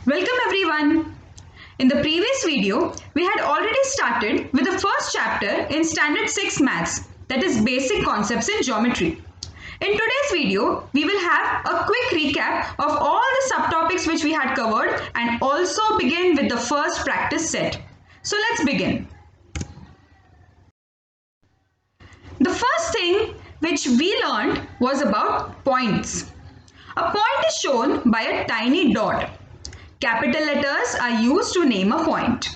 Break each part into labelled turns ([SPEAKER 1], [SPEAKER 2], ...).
[SPEAKER 1] Welcome everyone. In the previous video, we had already started with the first chapter in Standard 6 Maths, that is Basic Concepts in Geometry. In today's video, we will have a quick recap of all the subtopics which we had covered and also begin with the first practice set. So let's begin. The first thing which we learned was about points. A point is shown by a tiny dot. Capital letters are used to name a point.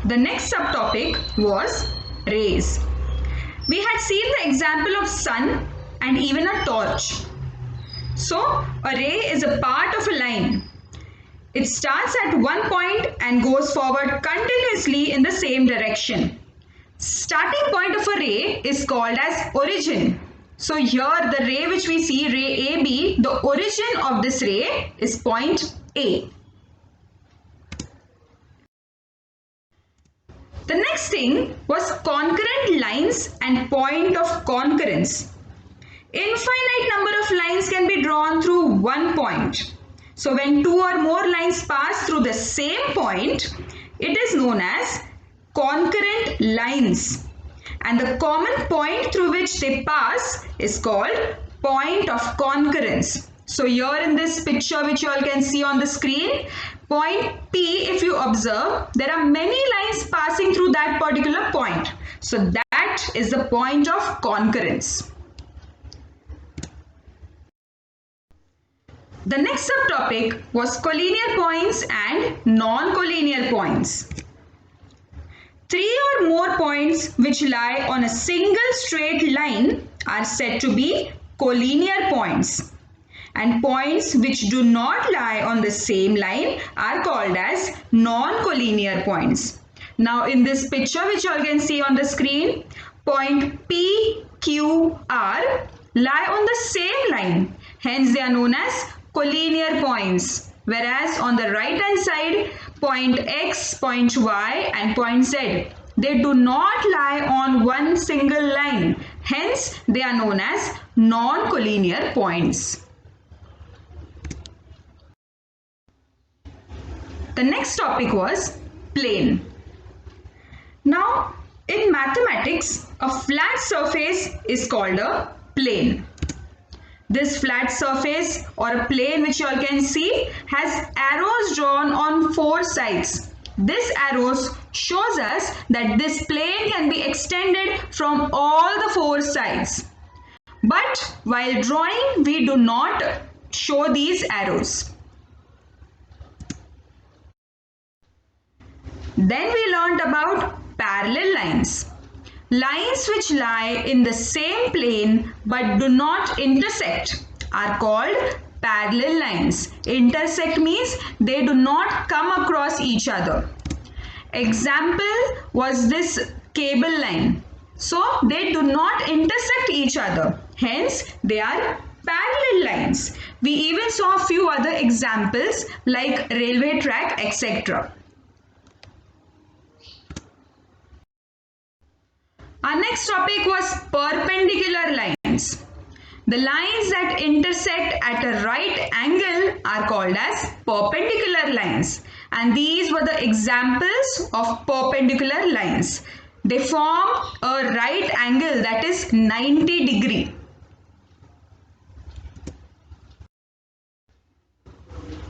[SPEAKER 1] The next subtopic was rays. We had seen the example of sun and even a torch. So, a ray is a part of a line. It starts at one point and goes forward continuously in the same direction. Starting point of a ray is called as origin. So here the ray which we see, ray AB, the origin of this ray is point A. The next thing was concurrent lines and point of concurrence. Infinite number of lines can be drawn through one point. So when two or more lines pass through the same point, it is known as concurrent lines. And the common point through which they pass is called point of concurrence. So here in this picture which you all can see on the screen, point P, if you observe, there are many lines passing through that particular point. So that is the point of concurrence. The next subtopic was collinear points and non-collinear points. Three or more points which lie on a single straight line are said to be collinear points. And points which do not lie on the same line are called as non-collinear points. Now in this picture which you all can see on the screen, point P, Q, R lie on the same line. Hence they are known as collinear points. Whereas on the right hand side, point X, point Y and point Z, they do not lie on one single line. Hence they are known as non-collinear points. The next topic was plane. Now, in mathematics, a flat surface is called a plane. This flat surface or a plane which you all can see has arrows drawn on four sides. This arrows shows us that this plane can be extended from all the four sides. But while drawing, we do not show these arrows. Then we learnt about parallel lines. Lines which lie in the same plane but do not intersect are called parallel lines. Intersect means they do not come across each other. Example was this cable line. So they do not intersect each other. Hence they are parallel lines. We even saw a few other examples like railway track, etc. Our next topic was perpendicular lines. The lines that intersect at a right angle are called as perpendicular lines. And these were the examples of perpendicular lines. They form a right angle that is 90 degrees.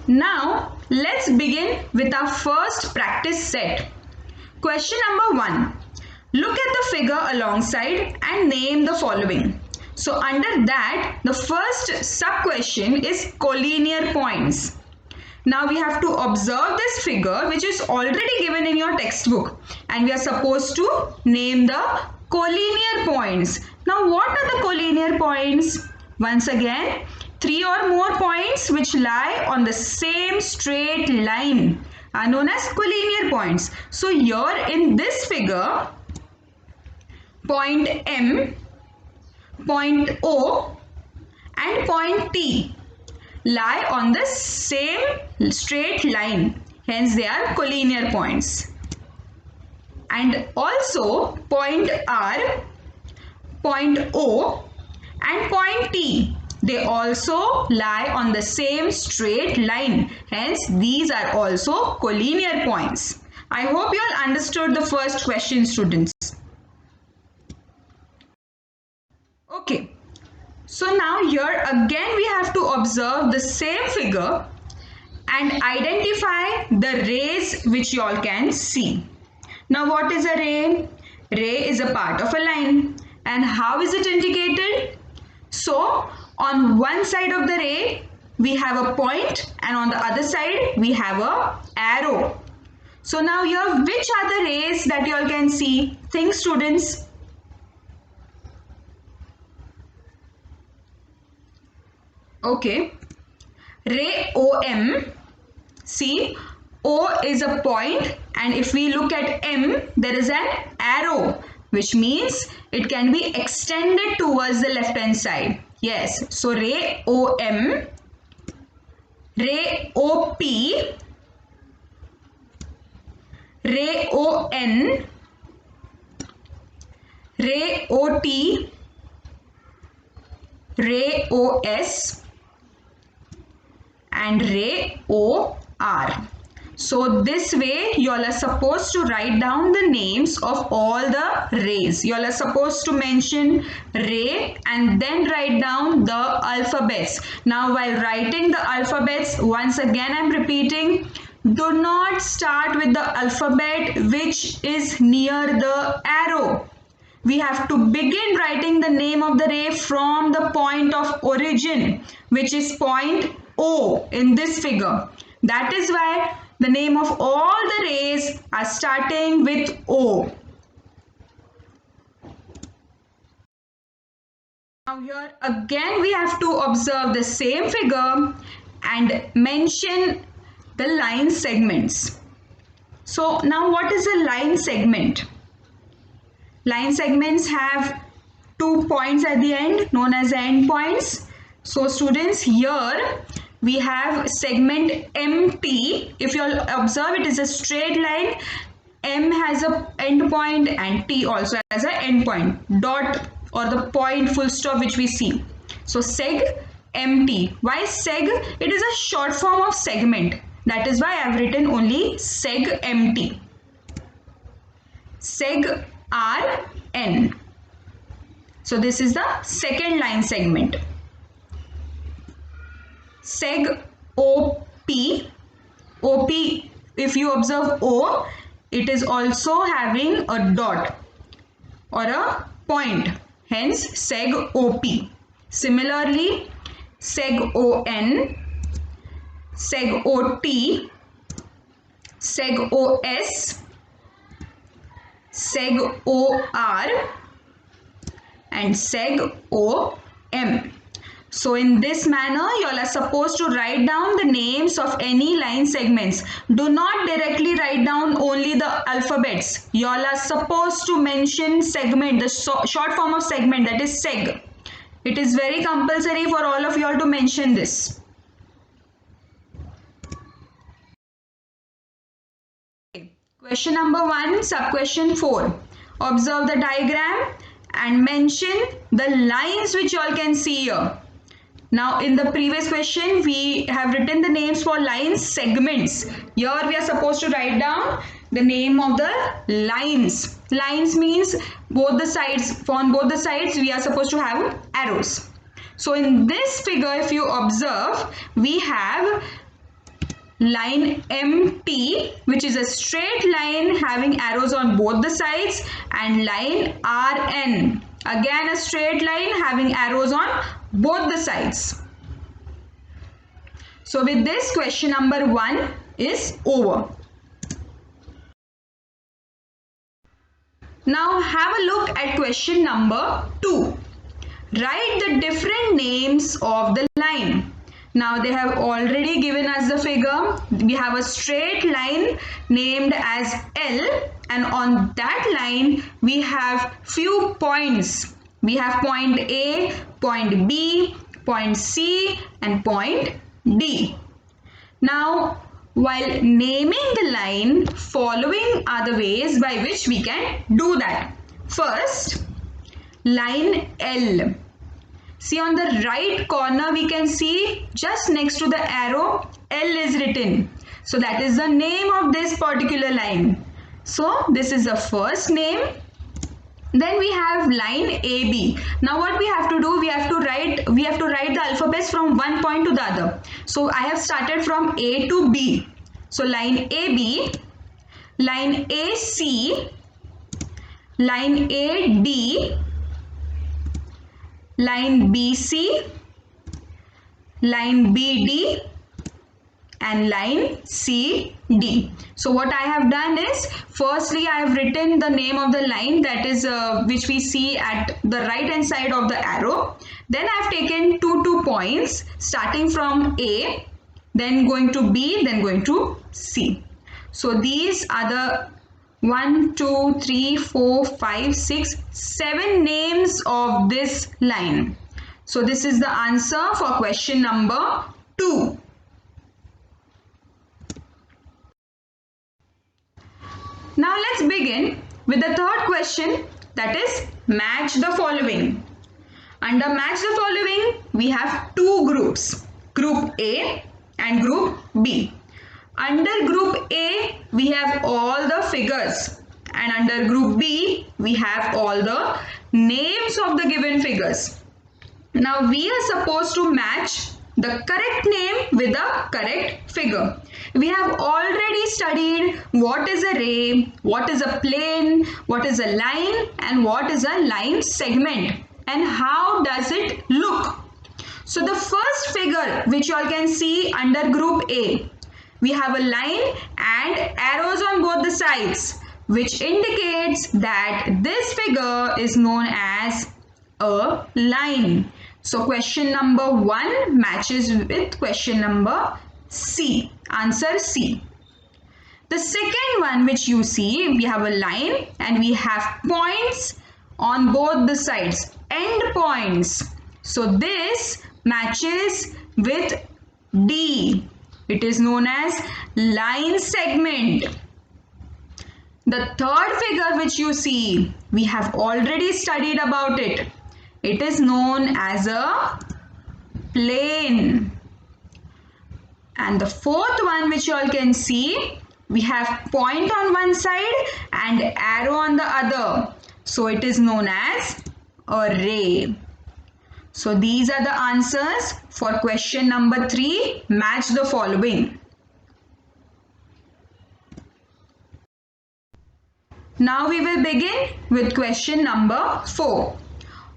[SPEAKER 1] Now, let's begin with our first practice set. Question number 1. Look at the figure alongside and name the following. So under that, the first sub-question is collinear points. Now we have to observe this figure which is already given in your textbook and we are supposed to name the collinear points. Now what are the collinear points? Once again, Three or more points which lie on the same straight line are known as collinear points. So here in this figure, point M, point O and point T lie on the same straight line. Hence they are collinear points. And also point R, point O and point T, they also lie on the same straight line. Hence these are also collinear points. I hope you all understood the first question, students. Okay, so now here again we have to observe the same figure and identify the rays which you all can see. Now what is a ray? Ray is a part of a line. And how is it indicated? So on one side of the ray we have a point and on the other side we have a arrow. So now here which are the rays that you all can see? Think, students. Okay, ray OM. See, O is a point and if we look at M, there is an arrow, which means it can be extended towards the left hand side. Yes, so ray OM, ray OP, ray ON, ray OT, ray OS and ray OR. So this way you all are supposed to write down the names of all the rays. You all are supposed to mention ray and then write down the alphabets. Now while writing the alphabets, once again I am repeating, do not start with the alphabet which is near the arrow. We have to begin writing the name of the ray from the point of origin, which is point O in this figure. That is why the name of all the rays are starting with O. Now here again we have to observe the same figure and mention the line segments. So now what is a line segment? Line segments have 2 points at the end known as end points. So students, here we have segment MT. If you all observe, it is a straight line. M has a end point and T also has an end point. Dot or the point full stop which we see. So seg MT. Why seg? It is a short form of segment. That is why I have written only seg MT. Seg RN. So this is the second line segment. Seg OP. OP, if you observe O, it is also having a dot or a point. Hence seg OP. Similarly, seg ON, seg OT, seg OS, seg OR and seg OM. So in this manner, you all are supposed to write down the names of any line segments. Do not directly write down only the alphabets. You all are supposed to mention segment, the short form of segment, that is seg. It is very compulsory for all of you all to mention this. Question number 1, sub-question 4. Observe the diagram and mention the lines which you all can see here. Now in the previous question we have written the names for line segments. Here we are supposed to write down the name of the lines. Lines means both the sides. On both the sides we are supposed to have arrows. So in this figure, if you observe, we have line MT, which is a straight line having arrows on both the sides, and line RN, again a straight line having arrows on both the sides. So with this, question number 1 is over. Now have a look at question number 2. Write the different names of the line. Now they have already given us the figure. We have a straight line named as L, and on that line we have few points. We have point A, point B, point C and point D. Now while naming the line, following are the ways by which we can do that. First, line L. See, on the right corner we can see just next to the arrow L is written. So that is the name of this particular line. So this is the first name. Then we have line AB. Now what we have to do, we have to write the alphabets from one point to the other. So I have started from A to B. So line AB, line AC, line AD, line BC, line BD and line CD. So what I have done is, firstly I have written the name of the line, that is which we see at the right hand side of the arrow. Then I have taken two points starting from A, then going to B, then going to C. So these are the 1, 2, 3, 4, 5, 6, 7 names of this line. So this is the answer for question number 2. Now let's begin with the third question, that is match the following. Under match the following we have two groups, group A and group B. Under group A we have all the figures and under group B we have all the names of the given figures. Now we are supposed to match the correct name with the correct figure. We have already studied what is a ray, what is a plane, what is a line and what is a line segment and how does it look. So the first figure which you all can see under group A, we have a line and arrows on both the sides, which indicates that this figure is known as a line. So question number 1 matches with question number C. Answer C. The second one which you see, we have a line and we have points on both the sides, end points. So this matches with D. It is known as line segment. The third figure which you see, we have already studied about it. It is known as a plane. And the fourth one which you all can see, we have point on one side and arrow on the other. So it is known as a ray. So these are the answers for question number 3. Match the following. Now we will begin with question number 4.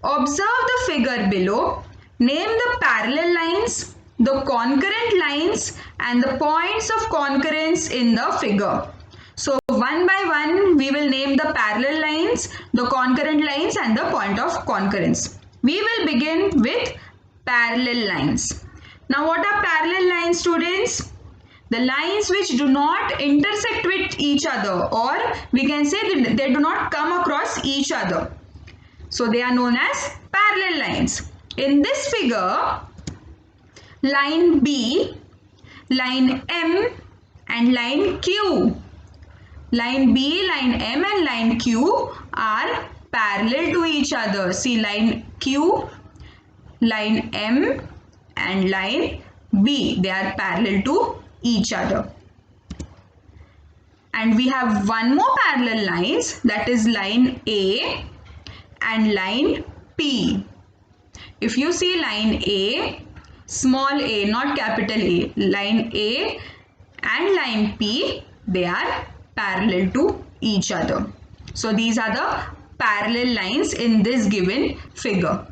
[SPEAKER 1] Observe the figure below. Name the parallel lines, the concurrent lines and the points of concurrence in the figure. So one by one we will name the parallel lines, the concurrent lines and the point of concurrence. We will begin with parallel lines. Now what are parallel lines, students? The lines which do not intersect with each other, or we can say that they do not come across each other. So they are known as parallel lines. In this figure, line B, line M and line Q. Line B, line M and line Q are parallel to each other. See, line Q, line M and line B, they are parallel to each other. And we have one more parallel lines, that is line A and line P. If you see line A, small a, not capital A, line A and line P, they are parallel to each other. So these are the parallel lines in this given figure.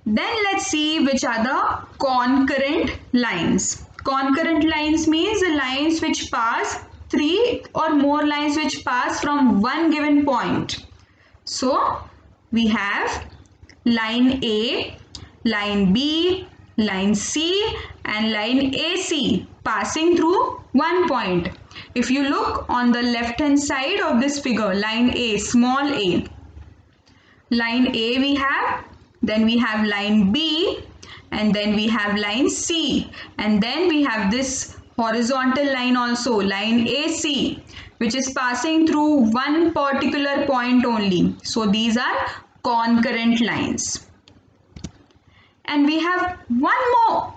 [SPEAKER 1] Then let's see which are the concurrent lines. Concurrent lines means the lines which pass, 3 or more lines which pass from one given point. So we have line A, line B, line C and line AC passing through one point. If you look on the left hand side of this figure, line A, small a, line A we have, then we have line B and then we have line C and then we have this horizontal line also, line AC, which is passing through one particular point only. So these are concurrent lines. And we have one more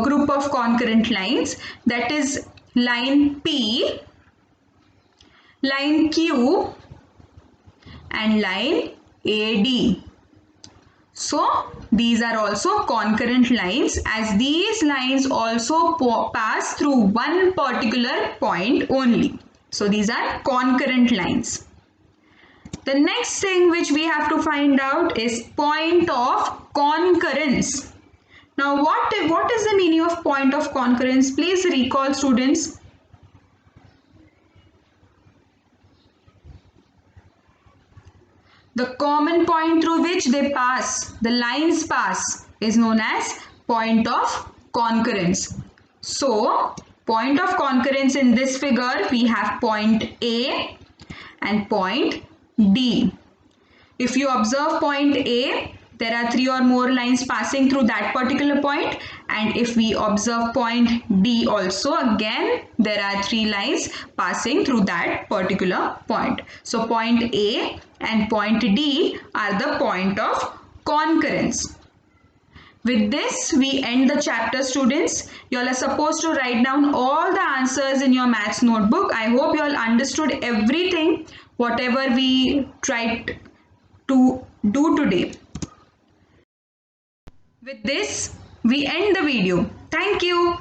[SPEAKER 1] group of concurrent lines, that is line P, line Q and line AD. So these are also concurrent lines, as these lines also pass through one particular point only. So these are concurrent lines. The next thing which we have to find out is point of concurrence. Now what is the meaning of point of concurrence? Please recall, students. The common point through which they pass, the lines pass, is known as point of concurrence. So point of concurrence in this figure, we have point A and point D. If you observe point A, there are 3 or more lines passing through that particular point, and if we observe point D also, again there are 3 lines passing through that particular point. So point A and point D are the point of concurrence. With this, we end the chapter, students. You all are supposed to write down all the answers in your maths notebook. I hope you all understood everything, whatever we tried to do today. With this, we end the video. Thank you.